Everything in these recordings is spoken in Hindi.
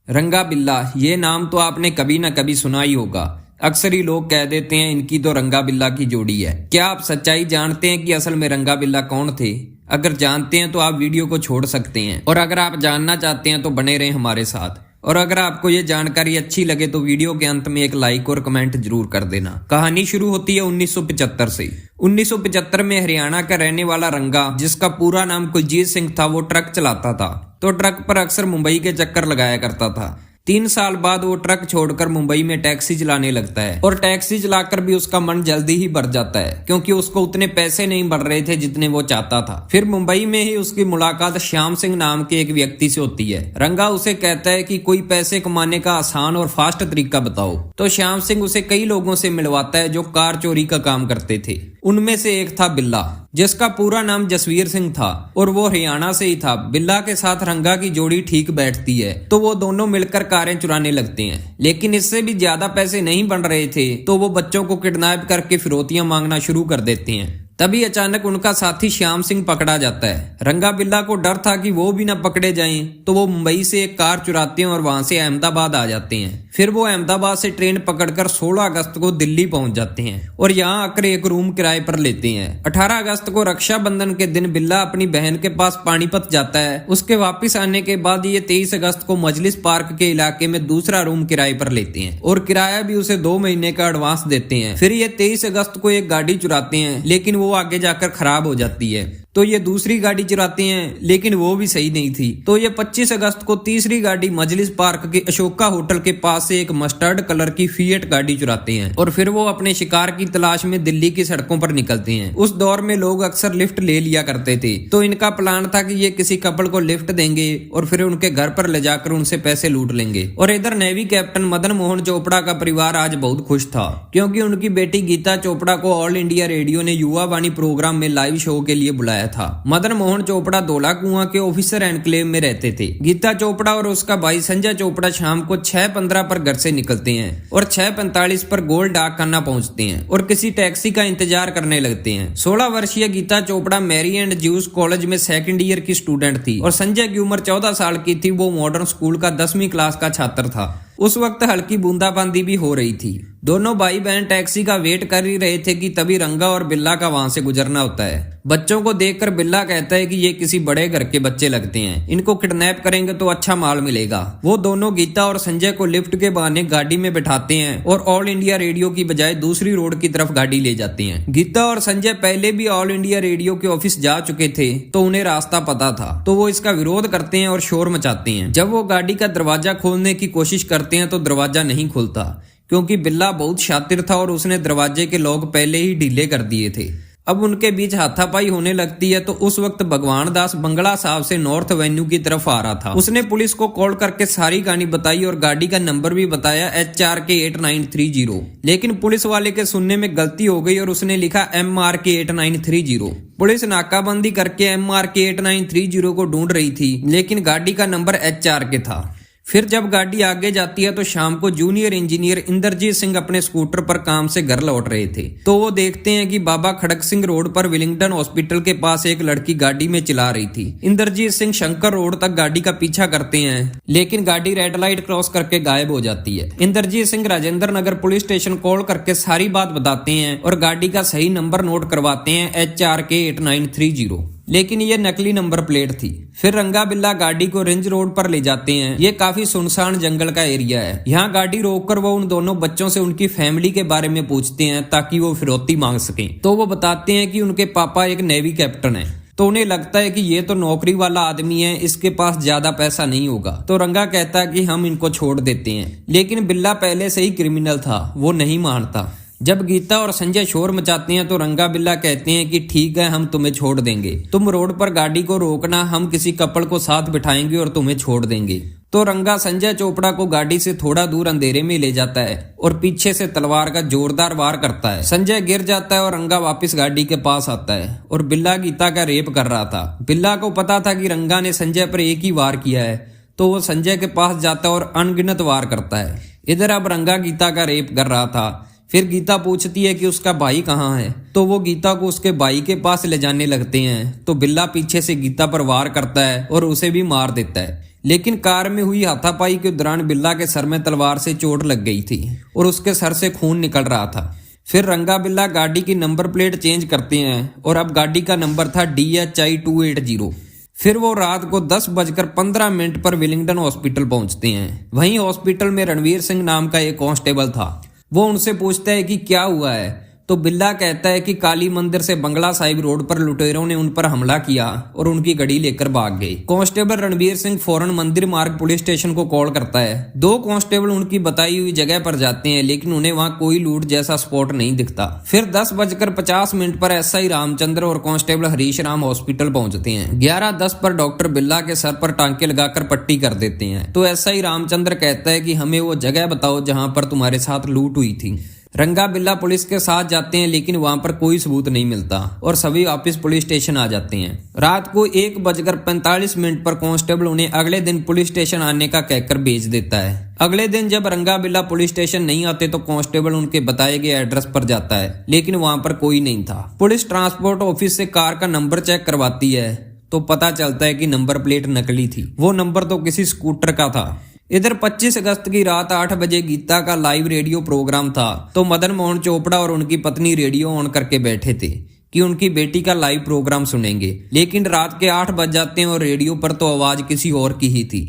रंगा बिल्ला, ये नाम तो आपने कभी ना कभी सुना ही होगा। अक्सर ही लोग कह देते हैं इनकी तो रंगा बिल्ला की जोड़ी है। क्या आप सच्चाई जानते हैं कि असल में रंगा बिल्ला कौन थे? अगर जानते हैं तो आप वीडियो को छोड़ सकते हैं, और अगर आप जानना चाहते हैं तो बने रहें हमारे साथ। और अगर आपको ये जानकारी अच्छी लगे तो वीडियो के अंत में एक लाइक और कमेंट जरूर कर देना। कहानी शुरू होती है 1975 से। 1975 में हरियाणा का रहने वाला रंगा, जिसका पूरा नाम कुलजीत सिंह था, वो ट्रक चलाता था। तो ट्रक पर अक्सर मुंबई के चक्कर लगाया करता था। 3 साल बाद वो ट्रक छोड़कर मुंबई में टैक्सी चलाने लगता है, और टैक्सी चलाकर भी उसका मन जल्दी ही भर जाता है, क्योंकि उसको उतने पैसे नहीं बढ़ रहे थे जितने वो चाहता था। फिर मुंबई में ही उसकी मुलाकात श्याम सिंह नाम के एक व्यक्ति से होती है। रंगा उसे कहता है कि कोई पैसे कमाने का आसान और फास्ट तरीका बताओ। तो श्याम सिंह उसे कई लोगों से मिलवाता है जो कार चोरी का काम करते थे। उनमें से एक था बिल्ला, जिसका पूरा नाम जसवीर सिंह था, और वो हरियाणा से ही था। बिल्ला के साथ रंगा की जोड़ी ठीक बैठती है, तो वो दोनों मिलकर कारें चुराने लगते हैं। लेकिन इससे भी ज्यादा पैसे नहीं बन रहे थे, तो वो बच्चों को किडनैप करके फिरौतियां मांगना शुरू कर देते हैं। तभी अचानक उनका साथी श्याम सिंह पकड़ा जाता है। रंगा बिल्ला को डर था कि वो भी ना पकड़े जाएं, तो वो मुंबई से एक कार चुराते हैं और वहां से अहमदाबाद आ जाते हैं। फिर वो अहमदाबाद से ट्रेन पकड़कर 16 अगस्त को दिल्ली पहुंच जाते हैं, और यहाँ आकर एक रूम किराए पर लेते हैं। 18 अगस्त को रक्षाबंधन के दिन बिल्ला अपनी बहन के पास पानीपत जाता है। उसके वापिस आने के बाद ये 23 अगस्त को मजलिस पार्क के इलाके में दूसरा रूम किराए पर लेते हैं, और किराया भी उसे 2 महीने का एडवांस देते हैं। फिर ये 23 अगस्त को एक गाड़ी चुराते हैं, लेकिन वो आगे जाकर खराब हो जाती है। तो ये दूसरी गाड़ी चुराते हैं, लेकिन वो भी सही नहीं थी। तो ये 25 अगस्त को तीसरी गाड़ी मजलिस पार्क के अशोका होटल के पास से एक मस्टर्ड कलर की फिएट गाड़ी चुराते हैं, और फिर वो अपने शिकार की तलाश में दिल्ली की सड़कों पर निकलते हैं। उस दौर में लोग अक्सर लिफ्ट ले लिया करते थे, तो इनका प्लान था कि ये किसी कपल को लिफ्ट देंगे और फिर उनके घर पर ले जाकर उनसे पैसे लूट लेंगे। और इधर नेवी कैप्टन मदन मोहन चोपड़ा का परिवार आज बहुत खुश था, क्योंकि उनकी बेटी गीता चोपड़ा को ऑल इंडिया रेडियो ने युवा वाणी प्रोग्राम में लाइव शो के लिए बुलाया था। मदन मोहन चोपड़ा धौला कुआं के ऑफिसर एनक्लेव में रहते थे। गीता चोपड़ा और उसका भाई संजय चोपड़ा शाम को 6:15 पर घर से निकलते हैं, और 6:45 पर गोल्ड डाक खाना पहुंचते हैं और किसी टैक्सी का इंतजार करने लगते हैं। 16 वर्षीय Geeta Chopra Mary and Jesus college में 2nd ईयर की स्टूडेंट थी, और संजय की उम्र 14 साल की थी। वो मॉडर्न स्कूल का 10वीं क्लास का छात्र था। उस वक्त हल्की बूंदाबांदी भी हो रही थी। दोनों भाई बहन टैक्सी का वेट कर ही रहे थे कि तभी रंगा और बिल्ला का वहां से गुजरना होता है। बच्चों को देखकर बिल्ला कहता है कि ये किसी बड़े घर के बच्चे लगते हैं, इनको किडनैप करेंगे तो अच्छा माल मिलेगा। वो दोनों गीता और संजय को लिफ्ट के बहाने गाड़ी में बैठाते हैं और ऑल इंडिया रेडियो की बजाय दूसरी रोड की तरफ गाड़ी ले जाते हैं। गीता और संजय पहले भी ऑल इंडिया रेडियो के ऑफिस जा चुके थे, तो उन्हें रास्ता पता था, तो वो इसका विरोध करते हैं और शोर मचाते हैं। जब वो गाड़ी का दरवाजा खोलने की कोशिश करते हैं तो दरवाजा नहीं खुलता, क्योंकि बिल्ला बहुत शातिर था और उसने दरवाजे के लॉक पहले ही ढीले कर दिए थे। अब उनके बीच हाथापाई होने लगती है, तो उस वक्त भगवान दास बंगला साहब से नॉर्थ एवेन्यू की तरफ आ रहा था। उसने पुलिस को कॉल करके सारी कहानी बताई और गाड़ी का नंबर भी बताया HRK 8930। लेकिन पुलिस वाले के सुनने में गलती हो गई और उसने लिखा MRK 8930। पुलिस नाकाबंदी करके MRK 8930 को ढूंढ रही थी, लेकिन गाड़ी का नंबर HRK था। फिर जब गाड़ी आगे जाती है तो शाम को जूनियर इंजीनियर इंद्रजीत सिंह अपने स्कूटर पर काम से घर लौट रहे थे। तो वो देखते हैं कि बाबा खड़क सिंह रोड पर विलिंगडन हॉस्पिटल के पास एक लड़की गाड़ी में चिल्ला रही थी। इंद्रजीत सिंह शंकर रोड तक गाड़ी का पीछा करते हैं, लेकिन गाड़ी रेड लाइट क्रॉस करके गायब हो जाती है। Indrajit Singh Rajendra Nagar police station call करके सारी बात बताते हैं और गाड़ी का सही नंबर नोट करवाते हैं HRK 8930, लेकिन ये नकली नंबर प्लेट थी। फिर रंगा बिल्ला गाड़ी को रिंज रोड पर ले जाते हैं। ये काफी सुनसान जंगल का एरिया है। यहाँ गाड़ी रोककर वो उन दोनों बच्चों से उनकी फैमिली के बारे में पूछते हैं, ताकि वो फिरौती मांग सकें। तो वो बताते हैं कि उनके पापा एक नेवी कैप्टन है। तो उन्हें लगता है कि ये तो नौकरी वाला आदमी है, इसके पास ज्यादा पैसा नहीं होगा। तो रंगा कहता है कि हम इनको छोड़ देते हैं, लेकिन बिल्ला पहले से ही क्रिमिनल था, वो नहीं मानता। जब गीता और संजय शोर मचाते हैं तो रंगा बिल्ला कहते हैं कि ठीक है, हम तुम्हें छोड़ देंगे, तुम रोड पर गाड़ी को रोकना, हम किसी कपल को साथ बिठाएंगे और तुम्हें छोड़ देंगे। तो रंगा संजय चोपड़ा को गाड़ी से थोड़ा दूर अंधेरे में ले जाता है और पीछे से तलवार का जोरदार वार करता है। संजय गिर जाता है और रंगा वापस गाड़ी के पास आता है, और बिल्ला गीता का रेप कर रहा था। बिल्ला को पता था कि रंगा ने संजय पर एक ही वार किया है, तो वो संजय के पास जाता है और अनगिनत वार करता है। इधर अब रंगा गीता का रेप कर रहा था। फिर गीता पूछती है कि उसका भाई कहाँ है, तो वो गीता को उसके भाई के पास ले जाने लगते हैं। तो बिल्ला पीछे से गीता पर वार करता है और उसे भी मार देता है। लेकिन कार में हुई हाथापाई के दौरान बिल्ला के सर में तलवार से चोट लग गई थी और उसके सर से खून निकल रहा था। फिर रंगा बिल्ला गाड़ी की नंबर प्लेट चेंज करते हैं और अब गाड़ी का नंबर था DHI 280। फिर वो रात को 10:15 पर विलिंगडन हॉस्पिटल पहुंचते हैं। वहीं हॉस्पिटल में रणवीर सिंह नाम का एक कांस्टेबल था। वो उनसे पूछता है कि क्या हुआ है, तो बिल्ला कहता है कि काली मंदिर से बंगला साहिब रोड पर लुटेरों ने उन पर हमला किया और उनकी गाड़ी लेकर भाग गए। कांस्टेबल रणवीर सिंह फौरन मंदिर मार्ग पुलिस स्टेशन को कॉल करता है। 2 कांस्टेबल उनकी बताई हुई जगह पर जाते हैं, लेकिन उन्हें वहां कोई लूट जैसा स्पॉट नहीं दिखता। फिर 10:50 पर SI रामचंद्र और कांस्टेबल हरीश राम हॉस्पिटल पहुंचते हैं। 11:10 पर डॉक्टर बिल्ला के सर पर टांके लगाकर पट्टी कर देते हैं। तो SI रामचंद्र कहता है कि हमें वो जगह बताओ जहां पर तुम्हारे साथ लूट हुई थी। रंगा बिल्ला पुलिस के साथ जाते हैं, लेकिन वहां पर कोई सबूत नहीं मिलता और सभी वापस पुलिस स्टेशन आ जाते हैं। रात को 1:45 पर कांस्टेबल उन्हें अगले दिन पुलिस स्टेशन आने का कहकर भेज देता है। अगले दिन जब रंगा बिल्ला पुलिस स्टेशन नहीं आते तो कांस्टेबल उनके बताए गए एड्रेस पर जाता है, लेकिन वहां पर कोई नहीं था। पुलिस ट्रांसपोर्ट ऑफिस से कार का नंबर चेक करवाती है तो पता चलता है कि नंबर प्लेट नकली थी। वो नंबर तो किसी स्कूटर का था। इधर 25 अगस्त की रात 8 बजे गीता का लाइव रेडियो प्रोग्राम था, तो मदन मोहन चोपड़ा और उनकी पत्नी रेडियो ऑन करके बैठे थे कि उनकी बेटी का लाइव प्रोग्राम सुनेंगे। लेकिन रात के 8 बज जाते हैं और रेडियो पर तो आवाज किसी और की ही थी।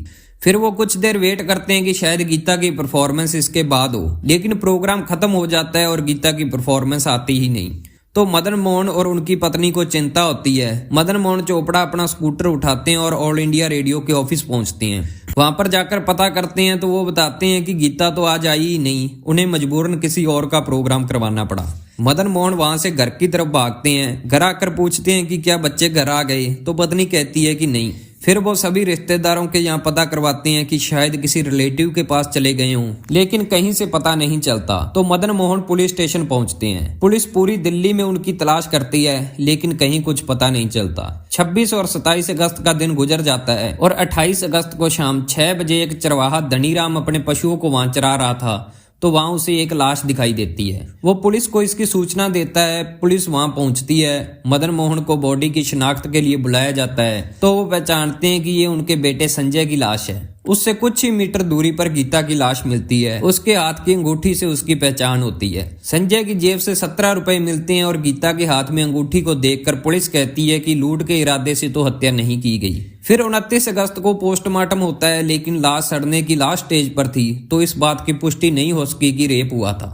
फिर वो कुछ देर वेट करते हैं कि शायद गीता की परफॉर्मेंस इसके बाद हो, लेकिन प्रोग्राम खत्म हो जाता है और गीता की परफॉर्मेंस आती ही नहीं। तो मदन मोहन और उनकी पत्नी को चिंता होती है। मदन मोहन चोपड़ा अपना स्कूटर उठाते हैं और ऑल इंडिया रेडियो के ऑफिस पहुंचते हैं। वहां पर जाकर पता करते हैं तो वो बताते हैं कि गीता तो आज आई ही नहीं, उन्हें मजबूरन किसी और का प्रोग्राम करवाना पड़ा। मदन मोहन वहां से घर की तरफ भागते हैं। घर आकर पूछते हैं कि क्या बच्चे घर आ गए, तो पत्नी कहती है कि नहीं। फिर वो सभी रिश्तेदारों के यहाँ पता करवाते हैं कि शायद किसी रिलेटिव के पास चले गए हों, लेकिन कहीं से पता नहीं चलता। तो मदन मोहन पुलिस स्टेशन पहुंचते हैं। पुलिस पूरी दिल्ली में उनकी तलाश करती है, लेकिन कहीं कुछ पता नहीं चलता। 26 और 27 अगस्त का दिन गुजर जाता है और 28 अगस्त को शाम 6 बजे एक चरवाहा धनीराम अपने पशुओं को वहां चरा रहा था, तो वहां उसे एक लाश दिखाई देती है। वो पुलिस को इसकी सूचना देता है। पुलिस वहां पहुंचती है। मदन मोहन को बॉडी की शिनाख्त के लिए बुलाया जाता है, तो वो पहचानते हैं कि ये उनके बेटे संजय की लाश है। उससे कुछ ही मीटर दूरी पर गीता की लाश मिलती है। उसके हाथ की अंगूठी से उसकी पहचान होती है। संजय की जेब से 17 रुपए मिलते हैं और गीता के हाथ में अंगूठी को देखकर पुलिस कहती है कि लूट के इरादे से तो हत्या नहीं की गई। फिर 29 अगस्त को पोस्टमार्टम होता है, लेकिन लाश सड़ने की लास्ट स्टेज पर थी, तो इस बात की पुष्टि नहीं हो सकी कि रेप हुआ था।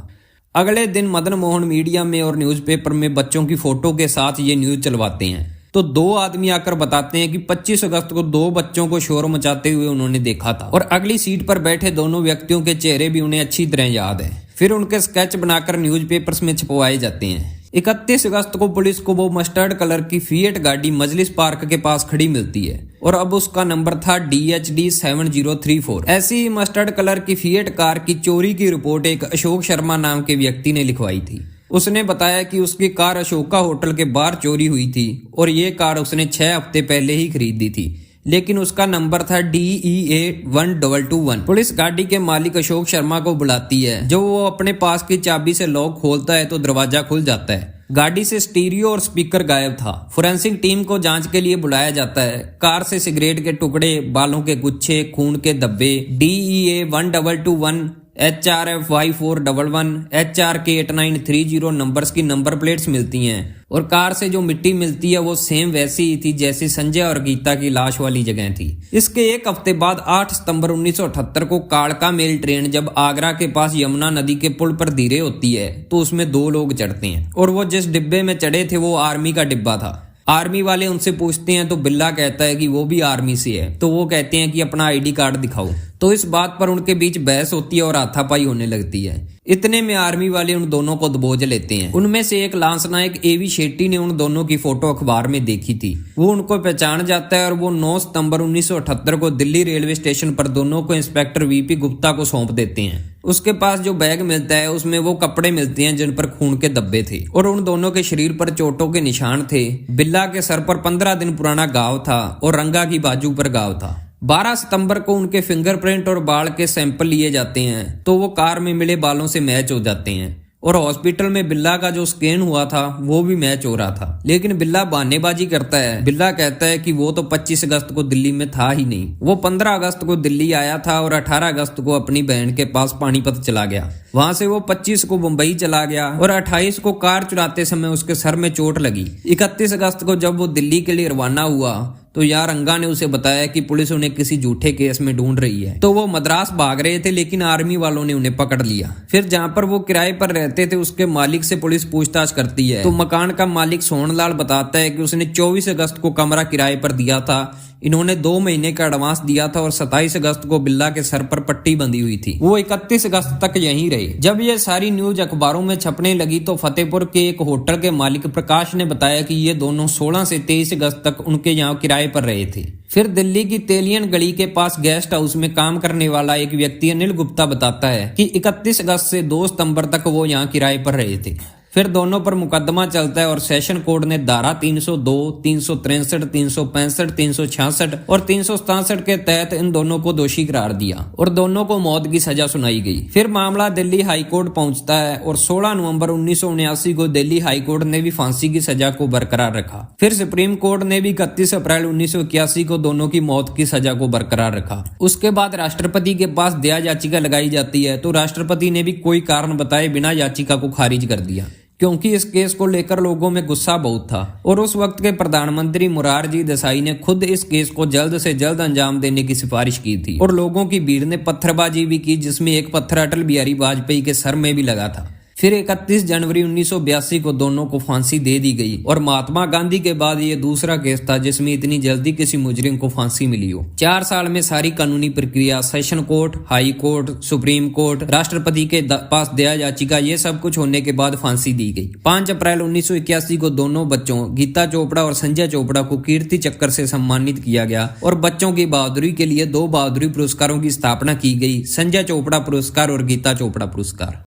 अगले दिन मदन मोहन मीडिया में और न्यूज़पेपर में बच्चों की फोटो के साथ ये न्यूज चलवाते हैं। तो 2 आदमी आकर बताते हैं कि 25 अगस्त को 2 बच्चों को शोर मचाते हुए उन्होंने देखा था और अगली सीट पर बैठे दोनों व्यक्तियों के चेहरे भी उन्हें अच्छी तरह याद है। फिर उनके स्केच बनाकर न्यूज़पेपर्स में छपवाए जाते हैं। 31 अगस्त को पुलिस को वो मस्टर्ड कलर की फिएट गाड़ी मजलिस पार्क के पास खड़ी मिलती है और अब उसका नंबर था DHD 7034। ऐसी ही मस्टर्ड कलर की फिएट कार की चोरी की रिपोर्ट एक अशोक शर्मा नाम के व्यक्ति ने लिखवाई थी। उसने बताया कि उसकी कार अशोका होटल के बाहर चोरी हुई थी और ये कार उसने 6 हफ्ते पहले ही खरीदी थी, लेकिन उसका नंबर था DEA 1221। पुलिस गाड़ी के मालिक अशोक शर्मा को बुलाती है। जो वो अपने पास की चाबी से लॉक खोलता है तो दरवाजा खुल जाता है। गाड़ी से स्टीरियो और स्पीकर गायब था। फोरेंसिक टीम को जांच के लिए बुलाया जाता है। कार से सिगरेट के टुकड़े, बालों के गुच्छे, खून के धब्बे, DEA 1221, HRF 5411, HRK 8930 नंबर्स की नंबर प्लेट्स मिलती हैं और कार से जो मिट्टी मिलती है वो सेम वैसी ही थी जैसी संजय और गीता की लाश वाली जगह थी। इसके एक हफ्ते बाद 8 सितंबर 1978 को कालका मेल ट्रेन जब आगरा के पास यमुना नदी के पुल पर धीरे होती है तो उसमें 2 लोग चढ़ते हैं और वो जिस डिब्बे में चढ़े थे वो आर्मी का डिब्बा था। आर्मी वाले उनसे पूछते हैं तो बिल्ला कहता है कि वो भी आर्मी से है, तो वो कहते हैं कि अपना ID कार्ड दिखाओ। तो इस बात पर उनके बीच बहस होती है और हाथापाई होने लगती है। इतने में आर्मी वाले उन दोनों को दबोच लेते हैं। उनमें से एक लांस नायक AV शेट्टी ने उन दोनों की फोटो अखबार में देखी थी। वो उनको पहचान जाता है और वो 9 सितंबर 1978 को दिल्ली रेलवे स्टेशन पर दोनों को इंस्पेक्टर VP गुप्ता को सौंप देते हैं। उसके पास जो बैग मिलता है उसमें वो कपड़े मिलते हैं जिन पर खून के धब्बे थे और उन दोनों के शरीर पर चोटों के निशान थे। बिल्ला के सर पर 15 दिन पुराना घाव था और रंगा की बाजू पर घाव था। 12 सितंबर को उनके फिंगरप्रिंट और बाल के सैंपल लिए जाते हैं तो वो कार में मिले बालों से मैच हो जाते हैं और हॉस्पिटल में बिल्ला का जो स्कैन हुआ था वो भी मैच हो रहा था। लेकिन बिल्ला बहानेबाजी करता है। बिल्ला कहता है कि वो तो 25 अगस्त को दिल्ली में था ही नहीं, वो 15 अगस्त को दिल्ली आया था और 18 अगस्त को अपनी बहन के पास पानीपत चला गया। वहां से वो 25 को मुंबई चला गया और 28 को कार चुराते समय उसके सर में चोट लगी। 31 अगस्त को जब वो दिल्ली के लिए रवाना हुआ तो यार रंगा ने उसे बताया कि पुलिस उन्हें किसी झूठे केस में ढूंढ रही है। तो वो मद्रास भाग रहे थे, लेकिन आर्मी वालों ने उन्हें पकड़ लिया। फिर जहां पर वो किराए पर रहते थे उसके मालिक से पुलिस पूछताछ करती है तो मकान का मालिक सोनलाल बताता है कि उसने 24 अगस्त को कमरा किराए पर दिया था। इन्होंने 2 महीने का एडवांस दिया था और 27 अगस्त को बिल्ला के सर पर पट्टी बंधी हुई थी। वो 31 अगस्त तक यहीं रहे। जब ये सारी न्यूज अखबारों में छपने लगी तो फतेहपुर के एक होटल के मालिक प्रकाश ने बताया कि ये दोनों 16 से 23 अगस्त तक उनके यहाँ किराए पर रहे थे। फिर दिल्ली की तेलियन गली के पास गेस्ट हाउस में काम करने वाला एक व्यक्ति अनिल गुप्ता बताता है कि 31 अगस्त से 2 सितंबर तक वो यहाँ किराए पर रहे थे। फिर दोनों पर मुकदमा चलता है और सेशन कोर्ट ने धारा 302, 363, 365, 366 और 367 के तहत इन दोनों को दोषी करार दिया और दोनों को मौत की सजा सुनाई गई। फिर मामला दिल्ली हाई कोर्ट पहुंचता है और 16 नवंबर 1979 को दिल्ली हाई कोर्ट ने भी फांसी की सजा को बरकरार रखा। फिर सुप्रीम कोर्ट ने भी 31 अप्रैल 1981 को दोनों की मौत की सजा को बरकरार रखा। उसके बाद राष्ट्रपति के पास दया याचिका लगाई जाती है तो राष्ट्रपति ने भी कोई कारण बताए बिना याचिका को खारिज कर दिया, क्योंकि इस केस को लेकर लोगों में गुस्सा बहुत था और उस वक्त के प्रधानमंत्री मोरारजी देसाई ने खुद इस केस को जल्द से जल्द अंजाम देने की सिफारिश की थी और लोगों की भीड़ ने पत्थरबाजी भी की, जिसमें एक पत्थर अटल बिहारी वाजपेयी के सर में भी लगा था। फिर 31 जनवरी 1982 को दोनों को फांसी दे दी गई और महात्मा गांधी के बाद ये दूसरा केस था जिसमें इतनी जल्दी किसी मुजरिम को फांसी मिली हो। 4 साल में सारी कानूनी प्रक्रिया, session court, high court, supreme court, राष्ट्रपति के पास दया याचिका, ये सब कुछ होने के बाद फांसी दी गई। 5 अप्रैल 1981 को दोनों बच्चों गीता चोपड़ा और संजय चोपड़ा को कीर्ति चक्र से सम्मानित किया गया और बच्चों की बहादुरी के लिए 2 बहादुरी पुरस्कारों की स्थापना की गई, संजय चोपड़ा पुरस्कार और गीता चोपड़ा पुरस्कार।